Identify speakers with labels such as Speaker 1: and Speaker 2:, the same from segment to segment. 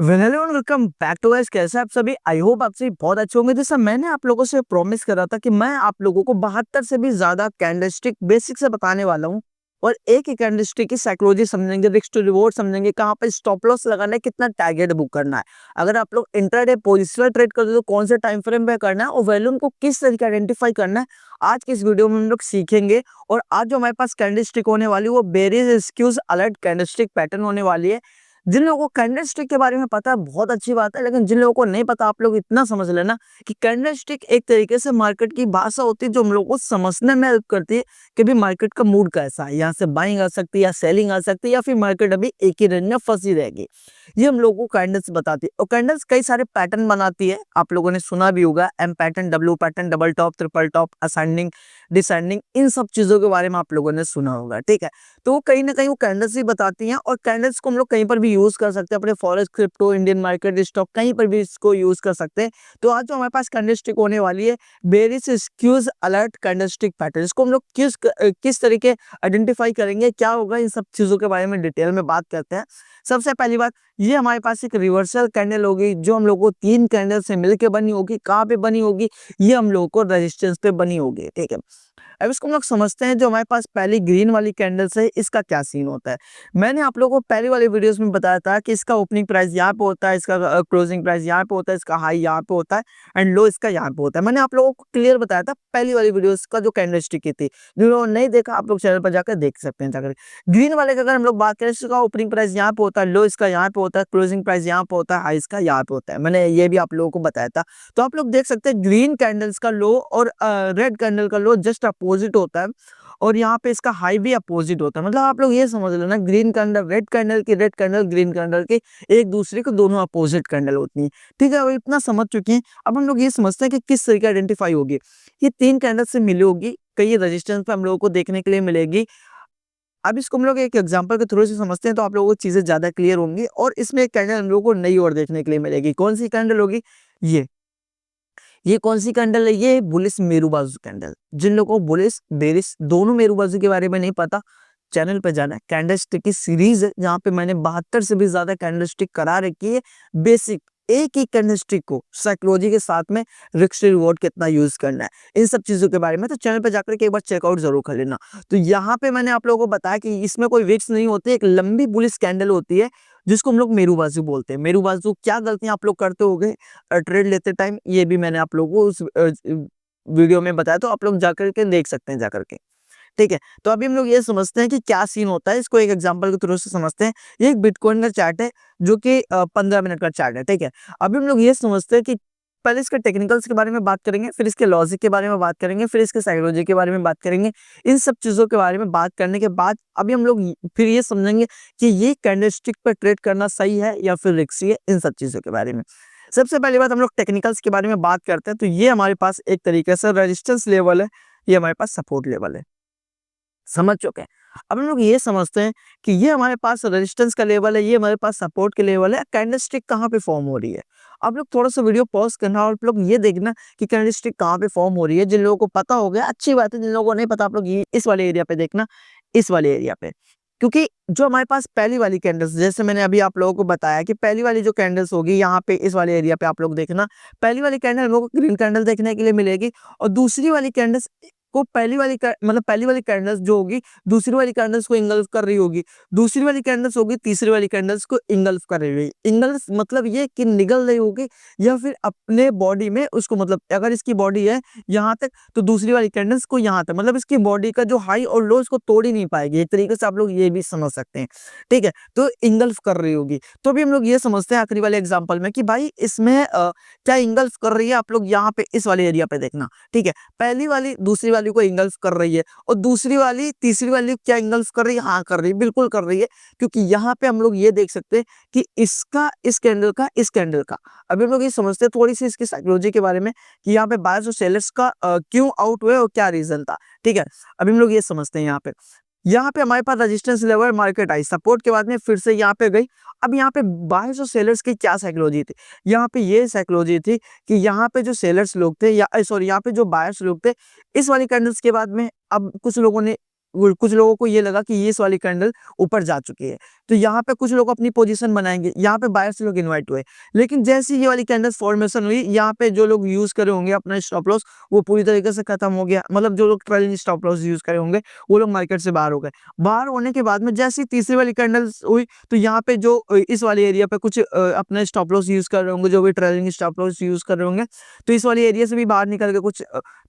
Speaker 1: Welcome back to guys. कैसे हैं आप सभी? आई होप आप सभी बहुत अच्छे होंगे। जैसा मैंने आप लोगों से प्रॉमिस करा था कि मैं आप लोगों को 72 से भी ज्यादा कैंडलस्टिक बेसिक से बताने वाला हूं और एक ही कैंडलस्टिक की साइकोलॉजी समझेंगे, रिस्क टू रिवॉर्ड समझेंगे, कहां पे स्टॉप लॉस लगाना है, कितना टारगेट बुक करना है, अगर आप लोग इंट्राडे पोजिशनल ट्रेड करते हो तो कौन से टाइम फ्रेम पे करना है और वैल्यूम को किस तरीके आइडेंटिफाई करना है। आज की इस वीडियो में हम लोग सीखेंगे। और आज जो हमारे पास कैंडलस्टिक होने वाली है वो बेरिज स्क्यूज अलर्ट कैंडलस्टिक पैटर्न होने वाली है। जिन लोगों को कैंडलस्टिक के बारे में पता है बहुत अच्छी बात है, लेकिन जिन लोगों को नहीं पता आप लोग इतना समझ लेना कि कैंडलस्टिक एक तरीके से मार्केट की भाषा होती है जो हम लोगों को समझने में हेल्प करती है कि भी मार्केट का मूड कैसा है, यहाँ से बाइंग आ सकती है या सेलिंग आ सकती है या फिर मार्केट अभी एक ही रेंज में फंसी रहेगी। ये हम लोगों को कैंडल्स बताती है और कैंडल्स कई सारे पैटर्न बनाती है। आप लोगों ने सुना भी होगा M pattern, W pattern, double top, triple top, ascending, descending, इन सब चीजों के बारे में आप लोगों ने सुना होगा। ठीक है, तो वो कहीं ना कहीं वो कैंडल्स ही बताती हैं और कैंडल्स को हम लोग कहीं पर भी यूज कर सकते हैं, अपने forex, crypto, Indian market, stock, कहीं पर भी इसको यूज कर सकते हैं। तो आज जो हमारे पास कैंडलस्टिक होने वाली है बेरिस स्क्यूज अलर्ट कैंडलस्टिक पैटर्न, इसको हम लोग किस तरीके आइडेंटिफाई करेंगे, क्या होगा, इन सब चीजों के बारे में डिटेल में बात करते हैं। सबसे पहली बात, ये हमारे पास एक रिवर्सल कैंडल होगी जो हम लोग को 3 कैंडल से मिलकर बनी होगी। कहाँ पे बनी होगी? ये हम लोगों को रेजिस्टेंस पे बनी होगी। ठीक है, अब इसको हम लोग समझते हैं। जो हमारे पास पहली ग्रीन वाली कैंडल्स है इसका क्या सीन होता है। मैंने आप लोगों को पहली वाली वीडियोस में बताया था कि इसका ओपनिंग प्राइस यहाँ पे होता है, इसका क्लोजिंग प्राइस यहाँ पे होता है, इसका हाई यहाँ पे होता है एंड लो इसका यहाँ पे होता है। मैंने आप लोगों को क्लियर बताया था पहली वाली वीडियोस का जो कैंडलस्टिक की थी। जिन लोगों ने नहीं देखा आप लोग चैनल पर जाकर देख सकते हैं जाकर। ग्रीन वाले का अगर हम लोग बात करें, इसका ओपनिंग प्राइस यहाँ पे होता है, लो इसका यहाँ पे होता है, क्लोजिंग प्राइस यहाँ पे होता है, हाई इसका यहाँ पे होता है। मैंने ये भी आप लोगों को बताया था। तो आप लोग देख सकते हैं ग्रीन कैंडल्स का लो और रेड कैंडल का लो जस्ट अपोजिट होता है और यहाँ पे इसका हाई भी अपोजिट होता है। मतलब आप लोग ये समझ लेना, ग्रीन कैंडल रेड कैंडल की, रेड कैंडल ग्रीन कैंडल की एक दूसरे को दोनों अपोजिट कैंडल होती है। ठीक है, अब इतना समझ चुके हैं। अब हम लोग ये समझते हैं कि किस तरीके आइडेंटिफाई होगी। ये 3 कैंडल से मिली होगी, कई रेजिस्टेंस पे हम लोगों को देखने के लिए मिलेगी। अब इसको हम लोग एक एग्जांपल के थ्रू से समझते हैं तो आप लोगों को चीजें ज्यादा क्लियर होंगी। और इसमें एक कैंडल हम लोगों को नई और देखने के लिए मिलेगी। कौन सी कैंडल होगी? ये कौन सी कैंडल है? ये बुलिश मेरू बाजू कैंडल। जिन लोगों को बुलिश बेरिश दोनों मेरू बाजू के बारे में नहीं पता, चैनल पे जाना है। कैंडलस्टिक की सीरीज है जहाँ पे मैंने 72 से भी ज्यादा कैंडलस्टिक करा रखी है। बेसिक एक ही कैंडलस्टिक को साइकोलॉजी के साथ में रिस्क रिवॉर्ड कितना यूज करना है, इन सब चीजों के बारे में तो चैनल पे जाकर के एक बार चेकआउट जरूर कर लेना। तो यहाँ पे मैंने आप लोगों को बताया कि इसमें कोई विक्स नहीं होती, एक लंबी बुलिश कैंडल होती है जिसको हम लोग मेरू बाजू बोलते हैं। मेरू बाजू क्या गलतियां आप लोग करते होगे ट्रेड लेते टाइम, ये भी मैंने आप लोगों को उस वीडियो में बताया, तो आप लोग जाकर के देख सकते हैं जाकर के। ठीक है, तो अभी हम लोग ये समझते हैं कि क्या सीन होता है। इसको एक एग्जांपल के थ्रू से समझते हैं। ये एक बिटकॉइन का चार्ट है जो कि 15 मिनट का चार्ट है। ठीक है, अभी हम लोग ये समझते हैं कि पहले इसके टेक्निकल्स के बारे में बात करेंगे, फिर इसके लॉजिक के बारे में बात करेंगे, फिर इसके साइकोलॉजी के बारे में बात करेंगे। इन सब चीजों के बारे में बात करने के बाद अभी हम लोग फिर ये समझेंगे कि ये कैंडलस्टिक पर ट्रेड करना सही है या फिर रिस्की है, इन सब चीजों के बारे में। सबसे पहली बात हम लोग टेक्निकल्स के बारे में बात करते हैं। तो ये हमारे पास एक तरीके से रेजिस्टेंस लेवल है, ये हमारे पास सपोर्ट लेवल है। समझ चुके हैं। अब हम लोग ये समझते हैं कि ये हमारे पास रेजिस्टेंस का लेवल है, ये हमारे पास सपोर्ट के लेवल है। कैंडलस्टिक कहाँ पे फॉर्म हो रही है? आप लोग थोड़ा सा वीडियो पॉज करना और आप लोग ये देखना कि कैंडलस्टिक कहाँ पे फॉर्म हो रही है। जिन लोगों को पता हो गया अच्छी बात है, जिन लोगों को नहीं पता आप लोग ये इस वाले एरिया पे देखना, इस वाले एरिया पे। क्योंकि जो हमारे पास पहली वाली कैंडल्स, जैसे मैंने अभी आप लोगों को बताया कि पहली वाली जो कैंडल्स होगी यहाँ पे इस वाले एरिया पे आप लोग देखना, पहली वाली कैंडल हम लोग को ग्रीन कैंडल देखने के लिए मिलेगी और दूसरी वाली कैंडल्स को मतलब पहली वाली कैंडल्स जो होगी दूसरी वाली कैंडल्स को इंगल्फ कर रही होगी, दूसरी वाली कैंडल्स होगी तीसरी वाली कैंडल्स को इंगल्फ कर रही होगी। इंगल्फ मतलब ये कि निगल रही होगी या फिर अपने बॉडी में उसको, मतलब अगर इसकी बॉडी है यहाँ तक तो दूसरी वाली कैंडल्स को यहाँ तक, मतलब इसकी बॉडी का जो हाई और लो इसको तोड़ ही नहीं पाएगी। एक तरीके से आप लोग ये भी समझ सकते हैं। ठीक है, तो इंगल्फ कर रही होगी। तो अभी हम लोग ये समझते हैं आखिरी वाले एग्जाम्पल में कि भाई इसमें क्या इंगल्फ कर रही है। आप लोग यहाँ पे इस वाले एरिया पे देखना। ठीक है, पहली वाली दूसरी वाली को इंगल्फ कर रही है और दूसरी वाली तीसरी वाली क्या इंगल्फ कर रही है? हाँ कर रही है, बिल्कुल कर रही है। क्योंकि यहाँ पे हम लोग ये देख सकते हैं कि इसका इस कैंडल का इस कैंडल का, अभी हम लोग ये समझते हैं थोड़ी सी इसकी साइकोलॉजी के बारे में कि यहाँ पे बायर्स और सेलर्स का क्यों आउट हुए और क्या रीजन था। ठीक है, अभी हम लोग ये समझते हैं। यहाँ पे हमारे पास रेजिस्टेंस लेवल, मार्केट आई, सपोर्ट के बाद में फिर से यहाँ पे गई। अब यहाँ पे बायर्स और सेलर्स की क्या साइकोलॉजी थी? यहाँ पे ये साइकोलॉजी थी कि यहाँ पे जो सेलर्स लोग थे या सॉरी यहाँ पे जो बायर्स लोग थे, इस वाली कैंडल्स के बाद में अब कुछ लोगों ने कुछ लोगों को ये लगा कि ये इस वाली कैंडल ऊपर जा चुकी है, तो यहाँ पे कुछ लोग अपनी पोजीशन बनाएंगे, यहाँ पे बायर्स लोग इन्वाइट हुए। लेकिन जैसे ही ये वाली कैंडल फॉर्मेशन हुई, यहाँ पे जो लोग यूज करे होंगे अपना स्टॉप लॉस, वो पूरी तरीके से खत्म हो गया। मतलब जो लोग ट्रेलिंग स्टॉप लॉस यूज करे होंगे, वो लोग मार्केट से बाहर हो गए। बाहर होने के बाद में जैसे ही तीसरी वाली कैंडल हुई, तो यहाँ पे जो इस वाले एरिया पे कुछ अपना स्टॉप लॉस यूज कर रहे होंगे, जो भी ट्रेलिंग स्टॉप लॉस यूज कर रहे होंगे, तो इस वाली एरिया से भी बाहर निकल के कुछ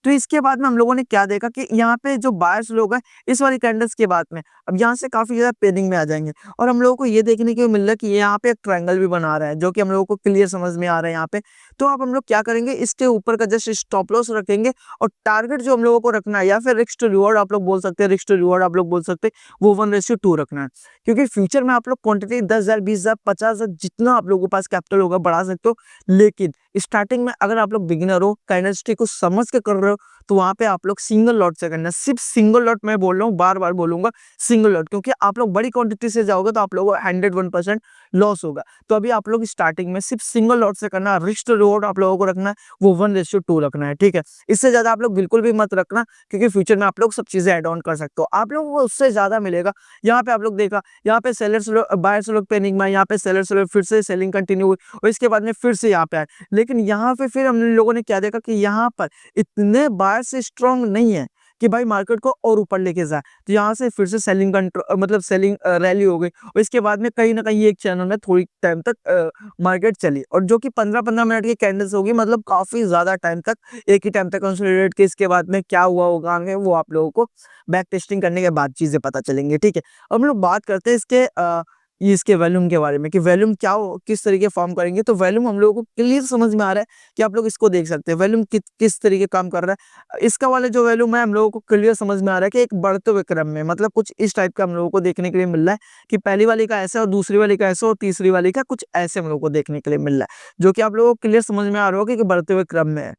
Speaker 1: तो इसके बाद में हम लोगों ने क्या देखा कि यहाँ पे जो बायर्स लोग हैं, इस वाली कैंडल्स के बाद में अब यहाँ से काफी ज्यादा पेनिंग में आ जाएंगे। और हम लोगों को ये देखने को मिल रहा है कि यहाँ पे एक ट्रायंगल भी बना रहा है, जो कि हम लोगों को क्लियर समझ में आ रहा है यहाँ पे। तो अब हम लोग क्या करेंगे, इसके ऊपर का जस्ट स्टॉप लॉस रखेंगे, और टारगेट जो हम लोगों को रखना है, या फिर रिस्क टू रिवॉर्ड आप लोग बोल सकते हैं, रिस्क टू रिवॉर्ड आप लोग बोल सकते हैं, वो 1:2 रखना है। क्योंकि फ्यूचर में आप लोग क्वांटिटी 10,000, 20,000, 50,000 जितना आप लोगों के पास कैपिटल होगा बढ़ा सकते हो। लेकिन स्टार्टिंग में अगर आप लोग बिगिनर हो, कैंडलस्टिक को समझ के कर रहे हो, तो वहां पे आप लोग सिंगल लॉट से करना है। सिर्फ सिंगल लॉट, मैं बोल रहा हूँ, बार बार बोलूंगा, सिंगल लॉट। क्योंकि आप लोग बड़ी क्वांटिटी से जाओगे तो आप लोगों को 101% लॉस होगा। तो अभी आप लोग स्टार्टिंग में सिर्फ सिंगल लॉट से करना, रिस्क टू रिवॉर्ड आप लोगों को रखना है, वो 1:2 रखना है, ठीक है। इससे ज्यादा आप लोग बिल्कुल भी मत रखना, क्योंकि फ्यूचर में आप लोग सब चीजें एड ऑन कर सकते हो, आप लोगों को उससे ज्यादा मिलेगा। यहाँ पे आप लोग देखा, यहाँ पे सेलर्स लोग, बायर्स लोग पेनिक में, यहाँ पे सेलर्स लोग फिर से सेलिंग कंटिन्यू हुई, और इसके बाद में फिर से यहाँ पे आए। लेकिन यहाँ पे फिर हम लोगों ने क्या देखा कि यहाँ पर इतने बायर्स स्ट्रॉन्ग नहीं है कि भाई मार्केट को और ऊपर लेके जाए। तो यहाँ से फिर से सेलिंग कंट्रोल, मतलब सेलिंग रैली हो गई, और इसके बाद में कहीं ना कहीं एक चैनल में थोड़ी टाइम तक मार्केट चली, और जो कि 15-15 मिनट की कैंडल्स होगी, मतलब काफी ज्यादा टाइम तक एक ही टाइम तक कंसोलिडेट की। इसके बाद में क्या हुआ होगा आगे, वो आप लोगों को बैक टेस्टिंग करने के बाद चीजें पता चलेंगी, ठीक है। अब हम लोग बात करते हैं इसके वॉल्यूम के बारे में, कि वॉल्यूम क्या हो, किस तरीके फॉर्म करेंगे। तो वॉल्यूम हम लोगों को क्लियर समझ में आ रहा है कि आप लोग इसको देख सकते हैं, वॉल्यूम किस तरीके काम कर रहा है। इसका वाला जो वॉल्यूम है, हम लोगों को क्लियर समझ में आ रहा है कि एक बढ़ते हुए क्रम में, मतलब कुछ इस टाइप का हम लोगों को देखने के लिए मिल रहा है कि पहली वाली का ऐसा, और दूसरी वाली का ऐसा, और तीसरी वाली का कुछ ऐसे हम लोगों को देखने के लिए मिल रहा है, जो कि आप लोगों को क्लियर समझ में आ रहा होगा कि बढ़ते हुए क्रम में है।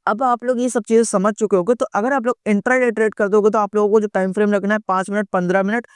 Speaker 1: अब आप लोग ये सब चीजें समझ चुके होगे, तो अगर आप लोग इंट्राडे ट्रेड कर दोगे, तो आप लोगों को जो टाइम फ्रेम रखना है 5 मिनट, 15 मिनट,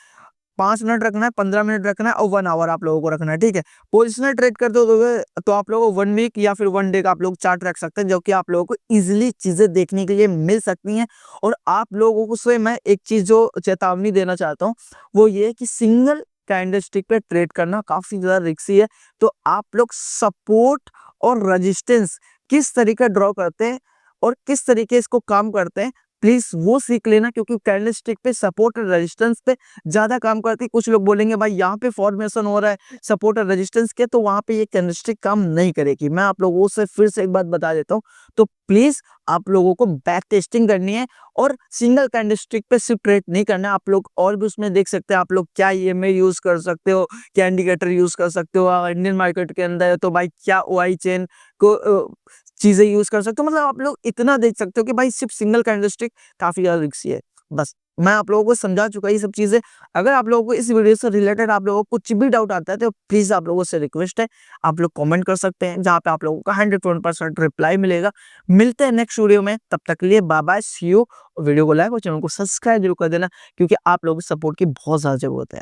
Speaker 1: 5 मिनट रखना है, 15 मिनट रखना है, और 1 आवर आप लोगों को रखना है, ठीक है। पोजिशनल ट्रेड कर दोगे तो आप लोगों को 1 वीक या फिर 1 डे का आप लोग चार्ट रख सकते हैं, जो कि आप लोगों को इजीली चीजें देखने के लिए मिल सकती हैं। और आप लोगों को से मैं एक चीज जो चेतावनी देना चाहता हूँ, वो ये है कि सिंगल कैंडलस्टिक पे ट्रेड करना काफी ज्यादा रिस्की है। तो आप लोग सपोर्ट और रेजिस्टेंस किस तरीके ड्रॉ करते हैं, और किस तरीके इसको काम करते हैं, प्लीज वो सीख लेना। क्योंकि कैंडलस्टिक पे सपोर्ट और रेजिस्टेंस पे ज्यादा काम करती है। कुछ लोग बोलेंगे भाई यहाँ पे फॉर्मेशन हो रहा है सपोर्ट और रेजिस्टेंस के, तो वहां पे ये कैंडलस्टिक काम नहीं करेगी। मैं आप लोगों से फिर से एक बात बता देता हूँ, तो प्लीज आप लोगों को बैक टेस्टिंग करनी है, और सिंगल कैंडलस्टिक पे सिर्फ ट्रेड नहीं करना है। आप लोग और भी उसमें देख सकते हैं, आप लोग क्या ईएमए यूज कर सकते हो, क्या इंडिकेटर यूज कर सकते हो। इंडियन मार्केट के अंदर है तो भाई क्या ओआई चेन को चीजें यूज कर सकते हो। मतलब आप लोग इतना देख सकते हो कि भाई सिर्फ सिंगल कैंडलस्टिक काफी ज्यादा रिस्की है। बस मैं आप लोगों को समझा चुका ये सब चीजें। अगर आप लोगों को इस वीडियो से रिलेटेड आप लोगों को कुछ भी डाउट आता है, तो प्लीज आप लोगों से रिक्वेस्ट है, आप लोग कमेंट कर सकते हैं, जहाँ पे आप लोगों का 100% रिप्लाई मिलेगा। मिलते हैं नेक्स्ट वीडियो में, तब तक के लिए bye bye, see you. Video को लाइक और चैनल को सब्सक्राइब जरूर कर देना, क्योंकि आप लोगों की सपोर्ट की बहुत ज्यादा जरूरत है।